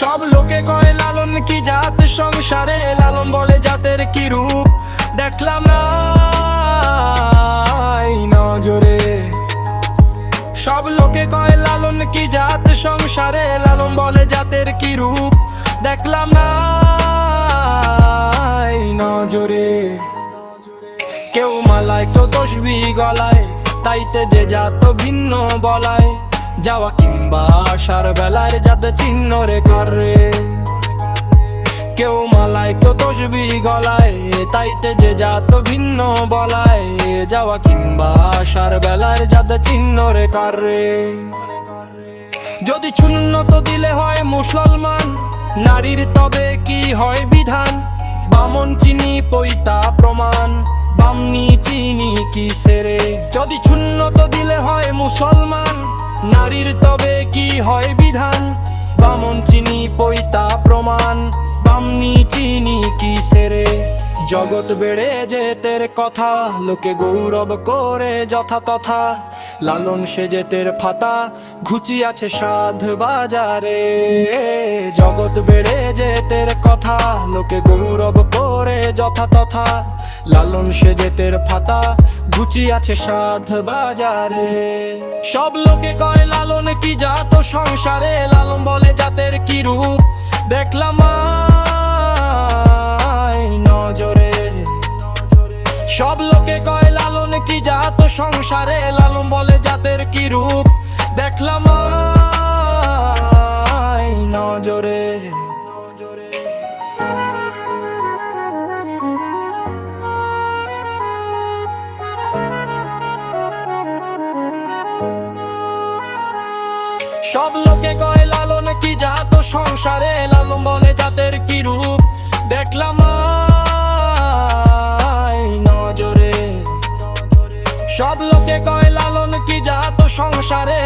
সব লোকে কয় লালন কি জাত সংসারে, লালন বলে জাতের কি রূপ দেখলাম না এই নজরে। সব লোকে কয় লালন কি জাত সংসারে, লালন বলে জাতের কি রূপ দেখলাম না এই নজরে। কেউ মালায় কেউ তসবিহ গলায়, তাইতে যে জাত ভিন্ন বলায়, যাওয়া কিংবা আসার বেলায় জাত চিহ্ন রে কারে। কেউ মালায় কেউ তসবিহ গলায়, তাইতে যে জাত ভিন্ন বলায়, যাওয়া কিংবা আসার বেলায় জাত চিহ্ন রে কারে। যদি চূর্ণত দিলে হয় মুসলমান, নারীর তবে কি হয় বিধান, বামন চিনি পৈতা প্রমাণ, বামনি চিনি কি সেরে। যদি চূর্ণত দিলে হয় মুসলমান, নারীর তবে কি হয় বিধান, বামন চিনি পৈতা প্রমাণ, বামনি চিনি কি সেরে। জগৎ বেড়ে যেতের কথা, লোকে গৌরব করে যথা তথা, লালন সে যেতের ফাতা ঘুচি আছে সাধ বাজারে। জগৎ বেড়ে যেতের কথা, লোকে গৌরব করে যথা তথা, লালন সে যেতের ফাতা ঘুচি আছে সাধ বাজারে। সব লোকে কয় লালন কি জাত সংসারে, লালন বলে জাতের কি রূপ দেখলাম এই নজরে। সব লোকে কয় লালন কি জাত সংসারে, লালন বলে জাতের কি রূপ দেখলাম এই নজরে। সব লোকে কয় লালন কি জাত সংসারে, লালন বলে জাতের কি রূপ দেখলাম এই নজরে। সব লোকে কয় লালন কি জাত সংসারে,